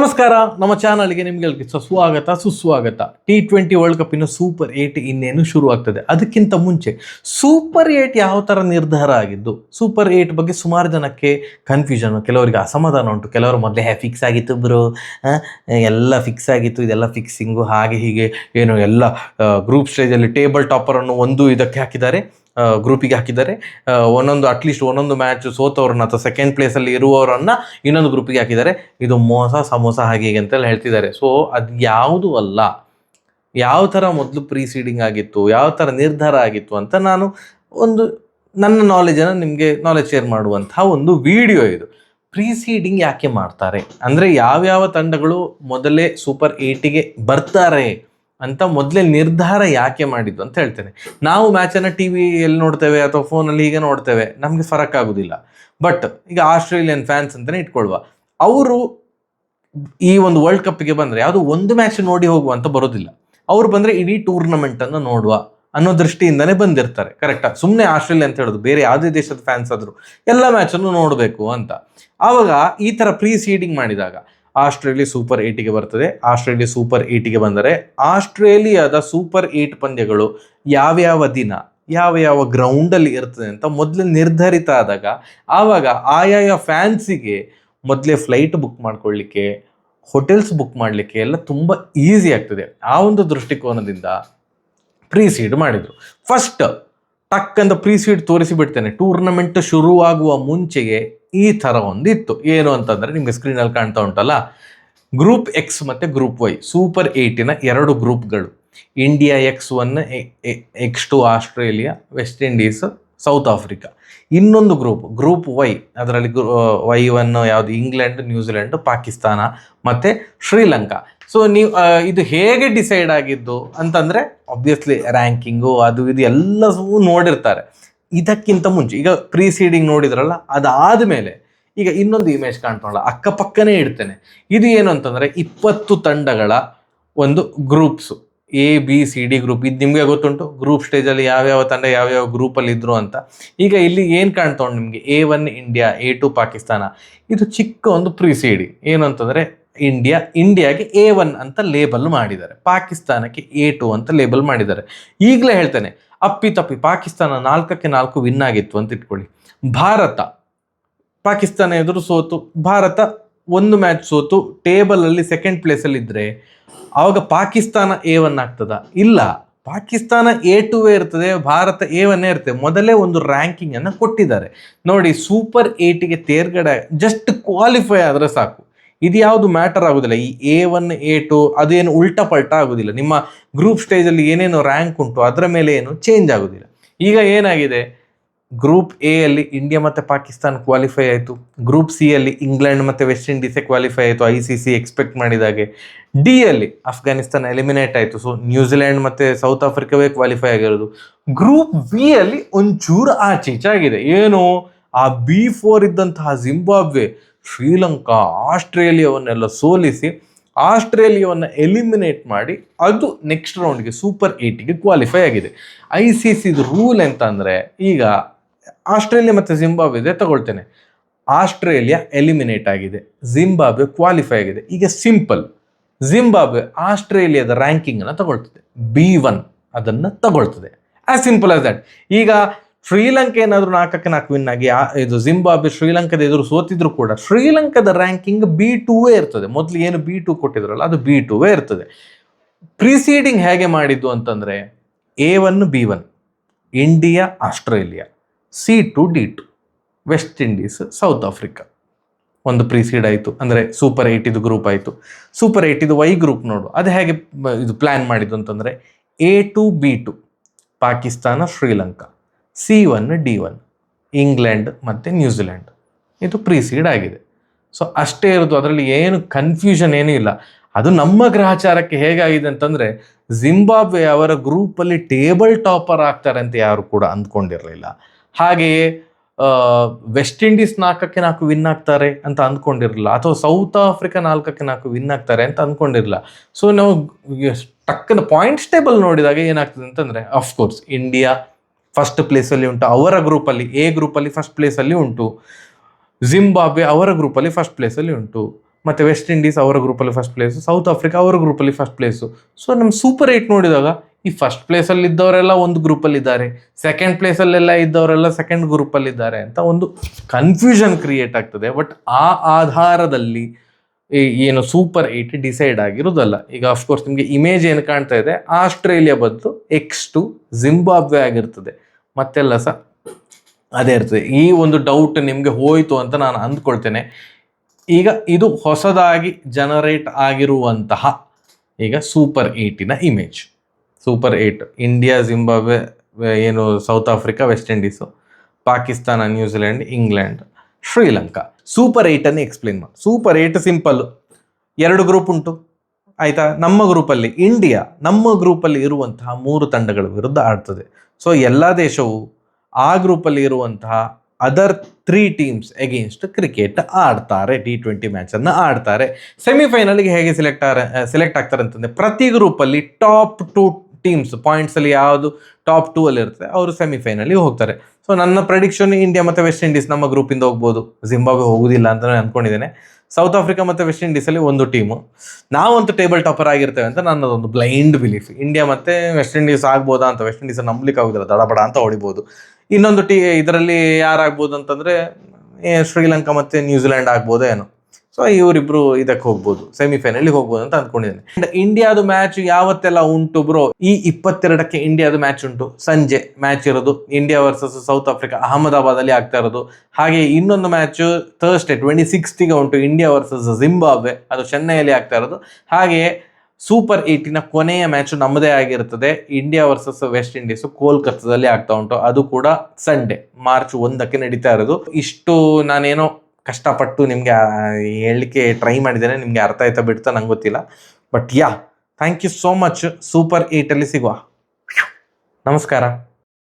ನಮಸ್ಕಾರ. ನಮ್ಮ ಚಾನಲ್ಗೆ ನಿಮಗೆ ಸ್ವಾಗತ ಸುಸ್ವಾಗತ. T20 ವರ್ಲ್ಡ್ ಕಪ್ ಇನ್ನು ಸೂಪರ್ 8 ಇನ್ನೇನು ಶುರು ಆಗ್ತದೆ. ಅದಕ್ಕಿಂತ ಮುಂಚೆ ಸೂಪರ್ 8 ಯಾವ ಥರ ನಿರ್ಧಾರ ಆಗಿದ್ದು, ಸೂಪರ್ 8 ಬಗ್ಗೆ ಸುಮಾರು ಜನಕ್ಕೆ ಕನ್ಫ್ಯೂಷನ್, ಕೆಲವರಿಗೆ ಅಸಮಾಧಾನ ಉಂಟು. ಕೆಲವರು ಮೊದಲೇ ಫಿಕ್ಸ್ ಆಗಿತ್ತು ಬ್ರೋ, ಎಲ್ಲ ಫಿಕ್ಸ್ ಆಗಿತ್ತು, ಇದೆಲ್ಲ ಫಿಕ್ಸಿಂಗು ಹಾಗೆ ಹೀಗೆ ಏನು ಎಲ್ಲ ಗ್ರೂಪ್ ಸ್ಟೇಜಲ್ಲಿ ಟೇಬಲ್ ಟಾಪರನ್ನು ಒಂದು ಇದಕ್ಕೆ ಹಾಕಿದ್ದಾರೆ, ಗ್ರೂಪಿಗೆ ಹಾಕಿದ್ದಾರೆ. ಒಂದೊಂದು ಅಟ್ಲೀಸ್ಟ್ ಒಂದೊಂದು ಮ್ಯಾಚ್ ಸೋತವ್ರನ್ನ ಅಥವಾ ಸೆಕೆಂಡ್ ಪ್ಲೇಸಲ್ಲಿ ಇರುವವರನ್ನ ಇನ್ನೊಂದು ಗ್ರೂಪಿಗೆ ಹಾಕಿದ್ದಾರೆ. ಇದು ಮೋಸ ಸಮೋಸ ಹಾಗೆ ಹೀಗೆ ಅಂತೆಲ್ಲ ಹೇಳ್ತಿದ್ದಾರೆ. ಸೊ ಅದು ಯಾವುದೂ ಅಲ್ಲ. ಯಾವ ಥರ ಮೊದಲು ಪ್ರೀಸೀಡಿಂಗ್ ಆಗಿತ್ತು, ಯಾವ ಥರ ನಿರ್ಧಾರ ಆಗಿತ್ತು ಅಂತ ನಾನು ಒಂದು ನನ್ನ ನಾಲೆಜನ್ನು ನಿಮಗೆ ನಾಲೆಜ್ ಶೇರ್ ಮಾಡುವಂತಹ ಒಂದು ವಿಡಿಯೋ ಇದು. ಪ್ರೀಸೀಡಿಂಗ್ ಯಾಕೆ ಮಾಡ್ತಾರೆ ಅಂದರೆ, ಯಾವ್ಯಾವ ತಂಡಗಳು ಮೊದಲೇ ಸೂಪರ್ 8ಗೆ ಬರ್ತಾರೆ ಅಂತ ಮೊದಲೇ ನಿರ್ಧಾರ ಯಾಕೆ ಮಾಡಿದ್ದು ಅಂತ ಹೇಳ್ತೇನೆ. ನಾವು ಮ್ಯಾಚನ್ನು ಟಿ ವಿಯಲ್ಲಿ ನೋಡ್ತೇವೆ ಅಥವಾ ಫೋನಲ್ಲಿ ಹೀಗೆ ನೋಡ್ತೇವೆ, ನಮಗೆ ಫರಕ್ ಆಗೋದಿಲ್ಲ. ಬಟ್ ಈಗ ಆಸ್ಟ್ರೇಲಿಯನ್ ಫ್ಯಾನ್ಸ್ ಅಂತಲೇ ಇಟ್ಕೊಳ್ವಾ, ಅವರು ಈ ಒಂದು ವರ್ಲ್ಡ್ ಕಪ್ಗೆ ಬಂದರೆ ಯಾವುದೋ ಒಂದು ಮ್ಯಾಚ್ ನೋಡಿ ಹೋಗುವಂತ ಬರೋದಿಲ್ಲ. ಅವ್ರು ಬಂದರೆ ಇಡೀ ಟೂರ್ನಮೆಂಟನ್ನು ನೋಡುವ ಅನ್ನೋ ದೃಷ್ಟಿಯಿಂದನೇ ಬಂದಿರ್ತಾರೆ. ಕರೆಕ್ಟಾ? ಸುಮ್ಮನೆ ಆಸ್ಟ್ರೇಲಿಯಾ ಅಂತ ಹೇಳೋದು, ಬೇರೆ ಯಾವುದೇ ದೇಶದ ಫ್ಯಾನ್ಸ್ ಆದರೂ ಎಲ್ಲ ಮ್ಯಾಚನ್ನು ನೋಡಬೇಕು ಅಂತ. ಆವಾಗ ಈ ಥರ ಪ್ರೀಸೀಡಿಂಗ್ ಮಾಡಿದಾಗ ಆಸ್ಟ್ರೇಲಿಯಾ ಸೂಪರ್ 8ಗೆ ಬರ್ತದೆ. ಆಸ್ಟ್ರೇಲಿಯಾ ಸೂಪರ್ 8ಗೆ ಬಂದರೆ ಆಸ್ಟ್ರೇಲಿಯಾದ ಸೂಪರ್ 8 ಪಂದ್ಯಗಳು ಯಾವ್ಯಾವ ದಿನ ಯಾವ ಗ್ರೌಂಡಲ್ಲಿ ಇರ್ತದೆ ಅಂತ ಮೊದಲೇ ನಿರ್ಧರಿತ ಆದಾಗ, ಆವಾಗ ಆಯಾಯ ಫ್ಯಾನ್ಸಿಗೆ ಮೊದಲೇ ಫ್ಲೈಟ್ ಬುಕ್ ಮಾಡ್ಕೊಳ್ಳಿಕ್ಕೆ, ಹೋಟೆಲ್ಸ್ ಬುಕ್ ಮಾಡಲಿಕ್ಕೆ ಎಲ್ಲ ತುಂಬ ಈಸಿ ಆಗ್ತದೆ. ಆ ಒಂದು ದೃಷ್ಟಿಕೋನದಿಂದ ಪ್ರೀಸೀಡ್ ಮಾಡಿದರು. ಫಸ್ಟ್ ಟಕ್ ಅಂತ ಪ್ರೀಸೀಡ್ ತೋರಿಸಿಬಿಡ್ತೇನೆ. ಟೂರ್ನಮೆಂಟ್ ಶುರುವಾಗುವ ಮುಂಚೆಗೆ ಈ ಥರ ಒಂದು ಇತ್ತು. ಏನು ಅಂತಂದರೆ, ನಿಮಗೆ ಸ್ಕ್ರೀನಲ್ಲಿ ಕಾಣ್ತಾ ಉಂಟಲ್ಲ, ಗ್ರೂಪ್ ಎಕ್ಸ್ ಮತ್ತು ಗ್ರೂಪ್ ವೈ, ಸೂಪರ್ 8ನ 2 ಗ್ರೂಪ್ಗಳು. India X1, X2 Australia, West Indies, South Africa. ಇನ್ನೊಂದು ಗ್ರೂಪ್ ವೈ, ಅದರಲ್ಲಿ Y1 ಯಾವುದು ಇಂಗ್ಲೆಂಡ್, ನ್ಯೂಜಿಲೆಂಡ್, ಪಾಕಿಸ್ತಾನ ಮತ್ತು ಶ್ರೀಲಂಕಾ. ಸೊ ನೀವು ಇದು ಹೇಗೆ ಡಿಸೈಡ್ ಆಗಿದ್ದು ಅಂತಂದರೆ, ಆಬ್ವಿಯಸ್ಲಿ ರ್ಯಾಂಕಿಂಗು ಅದು ಇದು ಎಲ್ಲವೂ ನೋಡಿರ್ತಾರೆ. ಇದಕ್ಕಿಂತ ಮುಂಚೆ ಈಗ ಪ್ರೀಸೀಡಿಂಗ್ ನೋಡಿದ್ರಲ್ಲ, ಅದಾದಮೇಲೆ ಈಗ ಇನ್ನೊಂದು ಇಮೇಜ್ ಕಾಣ್ತಾವಲ್ಲ, ಅಕ್ಕಪಕ್ಕನೇ ಇಡ್ತೇನೆ. ಇದು ಏನು ಅಂತಂದರೆ 20 ತಂಡಗಳ ಒಂದು ಗ್ರೂಪ್ಸು, ABCD ಗ್ರೂಪ್. ಇದು ನಿಮಗೆ ಗೊತ್ತುಂಟು ಗ್ರೂಪ್ ಸ್ಟೇಜಲ್ಲಿ ಯಾವ್ಯಾವ ತಂಡ ಯಾವ್ಯಾವ ಗ್ರೂಪಲ್ಲಿ ಇದ್ರು ಅಂತ. ಈಗ ಇಲ್ಲಿ ಏನು ಕಾಣ್ತಾ ಉಂಟು ನಿಮಗೆ, A1 ಇಂಡಿಯಾ, A2 ಪಾಕಿಸ್ತಾನ. ಇದು ಚಿಕ್ಕ ಒಂದು ಪ್ರೀಸೀಡಿಂಗ್. ಏನು ಅಂತಂದರೆ, ಇಂಡಿಯಾಗೆ A1 ಅಂತ ಲೇಬಲ್ ಮಾಡಿದ್ದಾರೆ, ಪಾಕಿಸ್ತಾನಕ್ಕೆ A2 ಅಂತ ಲೇಬಲ್ ಮಾಡಿದ್ದಾರೆ. ಈಗಲೇ ಹೇಳ್ತೇನೆ, ಅಪ್ಪಿತಪ್ಪಿ ಪಾಕಿಸ್ತಾನ 4-4 ವಿನ್ ಆಗಿತ್ತು ಅಂತ ಇಟ್ಕೊಳ್ಳಿ. ಭಾರತ ಪಾಕಿಸ್ತಾನ ಎದುರು ಸೋತು, ಭಾರತ ಒಂದು ಮ್ಯಾಚ್ ಸೋತು ಟೇಬಲಲ್ಲಿ ಸೆಕೆಂಡ್ ಪ್ಲೇಸಲ್ಲಿ ಇದ್ದರೆ, ಆವಾಗ ಪಾಕಿಸ್ತಾನ A1 ಆಗ್ತದ? ಇಲ್ಲ, ಪಾಕಿಸ್ತಾನ A2 ಇರ್ತದೆ, ಭಾರತ A1 ಇರ್ತದೆ. ಮೊದಲೇ ಒಂದು ರ್ಯಾಂಕಿಂಗ್ ಅನ್ನು ಕೊಟ್ಟಿದ್ದಾರೆ ನೋಡಿ. ಸೂಪರ್ 8ಗೆ ತೇರ್ಗಡೆ ಜಸ್ಟ್ ಕ್ವಾಲಿಫೈ ಆದರೆ ಸಾಕು. ಇದು ಯಾವುದು ಮ್ಯಾಟರ್ ಆಗೋದಿಲ್ಲ. ಈ A1 A2 ಅದೇನು ಉಲ್ಟಾ ಪಲ್ಟಾ ಆಗೋದಿಲ್ಲ. ನಿಮ್ಮ ಗ್ರೂಪ್ ಸ್ಟೇಜಲ್ಲಿ ಏನೇನು ರ್ಯಾಂಕ್ ಉಂಟು ಅದರ ಮೇಲೆ ಏನು ಚೇಂಜ್ ಆಗೋದಿಲ್ಲ. ಈಗ ಏನಾಗಿದೆ, ಗ್ರೂಪ್ ಎ ಅಲ್ಲಿ ಇಂಡಿಯಾ ಮತ್ತು ಪಾಕಿಸ್ತಾನ ಕ್ವಾಲಿಫೈ ಆಯಿತು. ಗ್ರೂಪ್ ಸಿ ಅಲ್ಲಿ ಇಂಗ್ಲೆಂಡ್ ಮತ್ತು ವೆಸ್ಟ್ ಇಂಡೀಸೇ ಕ್ವಾಲಿಫೈ ಆಯಿತು, ICC ಎಕ್ಸ್ಪೆಕ್ಟ್ ಮಾಡಿದಾಗೆ. ಡಿ ಅಲ್ಲಿ ಅಫ್ಘಾನಿಸ್ತಾನ ಎಲಿಮಿನೇಟ್ ಆಯಿತು, ಸೊ ನ್ಯೂಜಿಲೆಂಡ್ ಮತ್ತು ಸೌತ್ ಆಫ್ರಿಕಾವೇ ಕ್ವಾಲಿಫೈ ಆಗಿರೋದು. ಗ್ರೂಪ್ ಬಿ ಅಲ್ಲಿ ಒಂಚೂರು ಆಚೀಚೆ ಆಗಿದೆ. ಏನು, ಆ B4 ಇದ್ದಂತಹ ಜಿಂಬಾಬ್ವೆ, ಶ್ರೀಲಂಕಾ, ಆಸ್ಟ್ರೇಲಿಯಾವನ್ನೆಲ್ಲ ಸೋಲಿಸಿ ಆಸ್ಟ್ರೇಲಿಯಾವನ್ನು ಎಲಿಮಿನೇಟ್ ಮಾಡಿ ಅದು ನೆಕ್ಸ್ಟ್ ರೌಂಡ್ಗೆ ಸೂಪರ್ 8ಗೆ ಕ್ವಾಲಿಫೈ ಆಗಿದೆ. ICCದು ರೂಲ್ ಎಂತ ಅಂದರೆ, ಈಗ ಆಸ್ಟ್ರೇಲಿಯಾ ಮತ್ತು ಜಿಂಬಾಬ್ವೆ ತಗೊಳ್ತೇನೆ. ಆಸ್ಟ್ರೇಲಿಯಾ ಎಲಿಮಿನೇಟ್ ಆಗಿದೆ, ಜಿಂಬಾಬ್ವೆ ಕ್ವಾಲಿಫೈ ಆಗಿದೆ. ಈಗ ಸಿಂಪಲ್, ಜಿಂಬಾಬ್ವೆ ಆಸ್ಟ್ರೇಲಿಯಾದ ರ್ಯಾಂಕಿಂಗನ್ನು ತಗೊಳ್ತದೆ, B1 ಅದನ್ನು ತಗೊಳ್ತದೆ. As simple as that. ಈಗ ಶ್ರೀಲಂಕಾ ಏನಾದರೂ 4-4 ವಿನ್ ಆಗಿ ಇದು ಜಿಂಬಾಬ್ವೆ ಶ್ರೀಲಂಕಾದ ಎದುರು ಸೋತಿದ್ರು ಕೂಡ ಶ್ರೀಲಂಕಾದ ರ್ಯಾಂಕಿಂಗ್ B2 ಇರ್ತದೆ. ಮೊದಲು ಏನು B2 ಕೊಟ್ಟಿದ್ರಲ್ಲ, ಅದು B2 ಇರ್ತದೆ. ಪ್ರೀಸೀಡಿಂಗ್ ಹೇಗೆ ಮಾಡಿದ್ದು ಅಂತಂದರೆ, A1 B1 India Australia, C2 D2 West Indies South Africa. ಒಂದು ಪ್ರೀಸೀಡ್ ಆಯಿತು, ಅಂದರೆ ಸೂಪರ್ 8 ಗ್ರೂಪ್ ಆಯಿತು. ಸೂಪರ್ 8 Y ಗ್ರೂಪ್ ನೋಡು, ಅದು ಹೇಗೆ ಇದು ಪ್ಲ್ಯಾನ್ ಮಾಡಿದ್ದು ಅಂತಂದರೆ, A2 B2 Pakistan Sri Lanka, C1 D1 England ಮತ್ತು ನ್ಯೂಜಿಲೆಂಡ್. ಇದು ಪ್ರೀಸೀಡ್ ಆಗಿದೆ. ಸೊ ಅಷ್ಟೇ ಇರೋದು, ಅದರಲ್ಲಿ ಏನು ಕನ್ಫ್ಯೂಷನ್ ಏನೂ ಇಲ್ಲ. ಅದು ನಮ್ಮ ಗ್ರಹಚಾರಕ್ಕೆ ಹೇಗಾಗಿದೆ ಅಂತಂದರೆ, ಜಿಂಬಾಬ್ವೆ ಅವರ ಗ್ರೂಪಲ್ಲಿ ಟೇಬಲ್ ಟಾಪರ್ ಆಗ್ತಾರೆ ಅಂತ ಯಾರು ಕೂಡ ಅಂದ್ಕೊಂಡಿರಲಿಲ್ಲ. ಹಾಗೆಯೇ ವೆಸ್ಟ್ ಇಂಡೀಸ್ 4-4 ವಿನ್ ಆಗ್ತಾರೆ ಅಂತ ಅಂದ್ಕೊಂಡಿರಲಿಲ್ಲ, ಅಥವಾ ಸೌತ್ ಆಫ್ರಿಕಾ 4-4 ವಿನ್ ಆಗ್ತಾರೆ ಅಂತ ಅಂದ್ಕೊಂಡಿರಲಿಲ್ಲ. ಸೊ ನಾವು ಟಕ್ಕನ ಪಾಯಿಂಟ್ಸ್ ಟೇಬಲ್ ನೋಡಿದಾಗ ಏನಾಗ್ತದೆ ಅಂತಂದರೆ, ಅಫ್ಕೋರ್ಸ್ ಇಂಡಿಯಾ ಫಸ್ಟ್ ಪ್ಲೇಸಲ್ಲಿ ಉಂಟು, ಅವರ ಗ್ರೂಪಲ್ಲಿ A ಗ್ರೂಪಲ್ಲಿ ಫಸ್ಟ್ ಪ್ಲೇಸಲ್ಲಿ ಉಂಟು. ಜಿಂಬಾಬ್ವೆ ಅವರ ಗ್ರೂಪಲ್ಲಿ ಫಸ್ಟ್ ಪ್ಲೇಸಲ್ಲಿ ಉಂಟು. ಮತ್ತು ವೆಸ್ಟ್ ಇಂಡೀಸ್ ಅವರ ಗ್ರೂಪಲ್ಲಿ ಫಸ್ಟ್ ಪ್ಲೇಸು, ಸೌತ್ ಆಫ್ರಿಕಾ ಅವರ ಗ್ರೂಪಲ್ಲಿ ಫಸ್ಟ್ ಪ್ಲೇಸು. ಸೊ ನಮ್ಮ ಸೂಪರ್ 8 ನೋಡಿದಾಗ ಈ ಫಸ್ಟ್ ಪ್ಲೇಸಲ್ಲಿ ಇದ್ದವರೆಲ್ಲ ಒಂದು ಗ್ರೂಪಲ್ಲಿದ್ದಾರೆ, ಸೆಕೆಂಡ್ ಪ್ಲೇಸಲ್ಲೆಲ್ಲ ಇದ್ದವರೆಲ್ಲ ಸೆಕೆಂಡ್ ಗ್ರೂಪಲ್ಲಿದ್ದಾರೆ ಅಂತ ಒಂದು ಕನ್ಫ್ಯೂಷನ್ ಕ್ರಿಯೇಟ್ ಆಗ್ತದೆ. ಬಟ್ ಆ ಆಧಾರದಲ್ಲಿ ಏನು ಸೂಪರ್ 8 ಡಿಸೈಡ್ ಆಗಿರೋದಲ್ಲ. ಈಗ ಅಫ್ಕೋರ್ಸ್ ನಿಮಗೆ ಇಮೇಜ್ ಏನು ಕಾಣ್ತಾ ಇದೆ, ಆಸ್ಟ್ರೇಲಿಯಾ ಬದಲು X2 ಜಿಂಬಾಬ್ವೆ ಆಗಿರ್ತದೆ, ಮತ್ತೆಲ್ಲ ಸಹ ಅದೇ ಇರ್ತದೆ. ಈ ಒಂದು ಡೌಟ್ ನಿಮಗೆ ಹೋಯಿತು ಅಂತ ನಾನು ಅಂದ್ಕೊಳ್ತೇನೆ. ಈಗ ಇದು ಹೊಸದಾಗಿ ಜನರೇಟ್ ಆಗಿರುವಂತಹ ಈಗ ಸೂಪರ್ 8ನ ಇಮೇಜ್. ಸೂಪರ್ 8 ಇಂಡಿಯಾ, ಜಿಂಬಾಬ್ವೆ, ಏನು South Africa, West Indies, Pakistan, New Zealand, England, Sri Lanka. Super 8ಅನ್ನು ಎಕ್ಸ್ಪ್ಲೇನ್ ಮಾಡಿ. ಸೂಪರ್ 8 ಸಿಂಪಲ್ಲು, 2 ಗ್ರೂಪ್ ಉಂಟು ಆಯಿತಾ. ನಮ್ಮ ಗ್ರೂಪಲ್ಲಿ ಇಂಡಿಯಾ ನಮ್ಮ ಗ್ರೂಪಲ್ಲಿ ಇರುವಂತಹ 3 ತಂಡಗಳ ವಿರುದ್ಧ ಆಡ್ತದೆ. ಸೊ ಎಲ್ಲ ದೇಶವು ಆ ಗ್ರೂಪಲ್ಲಿ ಇರುವಂತಹ ಅದರ್ 3 ಟೀಮ್ಸ್ ಎಗೇನ್ಸ್ಟ್ ಕ್ರಿಕೆಟ್ ಆಡ್ತಾರೆ, T20 ಮ್ಯಾಚನ್ನು ಆಡ್ತಾರೆ. ಸೆಮಿಫೈನಲ್ಗೆ ಹೇಗೆ ಸೆಲೆಕ್ಟ್ ಆಗ್ತಾರೆ ಅಂತಂದರೆ, ಪ್ರತಿ ಗ್ರೂಪಲ್ಲಿ ಟಾಪ್ 2 ಟೀಮ್ಸ್ ಪಾಯಿಂಟ್ಸಲ್ಲಿ ಯಾವುದು ಟಾಪ್ 2 ಅಲ್ಲಿ ಇರ್ತದೆ ಅವರು ಸೆಮಿಫೈನಲ್ಗೆ ಹೋಗ್ತಾರೆ. ಸೊ ನನ್ನ ಪ್ರೆಡಿಕ್ಷನ್ ಇಂಡಿಯಾ ಮತ್ತು ವೆಸ್ಟ್ ಇಂಡೀಸ್ ನಮ್ಮ ಗ್ರೂಪಿಂದ ಹೋಗ್ಬೋದು, ಜಿಂಬಾಬ್ವೆ ಹೋಗುವುದಿಲ್ಲ ಅಂತ ನಾನು ಅಂದ್ಕೊಂಡಿದ್ದೇನೆ. ಸೌತ್ ಆಫ್ರಿಕಾ ಮತ್ತು ವೆಸ್ಟ್ ಇಂಡೀಸಲ್ಲಿ ಒಂದು ಟೀಮು, ನಾವಂತೂ ಟೇಬಲ್ ಟಾಪರ್ ಆಗಿರ್ತೇವೆ ಅಂತ ನನ್ನದೊಂದು ಬ್ಲೈಂಡ್ ಬಿಲೀಫ್. ಇಂಡಿಯಾ ಮತ್ತು ವೆಸ್ಟ್ ಇಂಡೀಸ್ ಆಗ್ಬೋದಾ ಅಂತ, ವೆಸ್ಟ್ ಇಂಡೀಸ್ ನಂಬಲಿಕ್ಕೆ ಆಗೋದಿಲ್ಲ, ದಡಬಡ ಅಂತ ಹೊಡಿಬೋದು. ಇನ್ನೊಂದು ಇದರಲ್ಲಿ ಯಾರಾಗ್ಬೋದು ಅಂತಂದರೆ ಶ್ರೀಲಂಕಾ ಮತ್ತು ನ್ಯೂಜಿಲೆಂಡ್ ಆಗ್ಬೋದೋ ಏನೋ. ಸೊ ಇವರಿಬ್ರು ಇದಕ್ಕೆ ಹೋಗ್ಬೋದು, ಸೆಮಿಫೈನಲ್ಗೆ ಹೋಗ್ಬೋದು ಅಂತ ಅಂದ್ಕೊಂಡಿದ್ದೇನೆ. ಅಂಡ್ ಇಂಡಿಯಾದು ಮ್ಯಾಚ್ ಯಾವತ್ತೆಲ್ಲ ಉಂಟು ಬ್ರೋ, ಈ 22ಕ್ಕೆ ಇಂಡಿಯಾದು ಮ್ಯಾಚ್ ಉಂಟು, ಸಂಜೆ ಮ್ಯಾಚ್ ಇರೋದು. ಇಂಡಿಯಾ ವರ್ಸಸ್ ಸೌತ್ ಆಫ್ರಿಕಾ ಅಹಮದಾಬಾದಲ್ಲಿ ಆಗ್ತಾ ಇರೋದು. ಹಾಗೆ ಇನ್ನೊಂದು ಮ್ಯಾಚ್ ಥರ್ಸ್ಡೇ 26ಗೆ ಉಂಟು, ಇಂಡಿಯಾ ವರ್ಸಸ್ ಜಿಂಬಾಬ್ವೆ, ಅದು ಚೆನ್ನೈಯಲ್ಲಿ ಆಗ್ತಾ ಇರೋದು. ಹಾಗೆಯೇ ಸೂಪರ್ 8ನ ಕೊನೆಯ ಮ್ಯಾಚ್ ನಮ್ಮದೇ ಆಗಿರ್ತದೆ, ಇಂಡಿಯಾ ವರ್ಸಸ್ ವೆಸ್ಟ್ ಇಂಡೀಸು ಕೋಲ್ಕತ್ತಾದಲ್ಲಿ ಆಗ್ತಾ ಉಂಟು. ಅದು ಕೂಡ ಸಂಡೇ ಮಾರ್ಚ್ 1ಕ್ಕೆ ನಡೀತಾ ಇರೋದು. ಇಷ್ಟು ನಾನೇನೋ ಕಷ್ಟಪಟ್ಟು ನಿಮಗೆ ಹೇಳಲಿಕ್ಕೆ ಟ್ರೈ ಮಾಡಿದ್ದೇನೆ, ನಿಮಗೆ ಅರ್ಥ ಆಯ್ತಾ ಬಿಡ್ತಾ ನಂಗೆ ಗೊತ್ತಿಲ್ಲ. But thank you so much. Super 8ಅಲ್ಲಿ ಸಿಗುವ. ನಮಸ್ಕಾರ.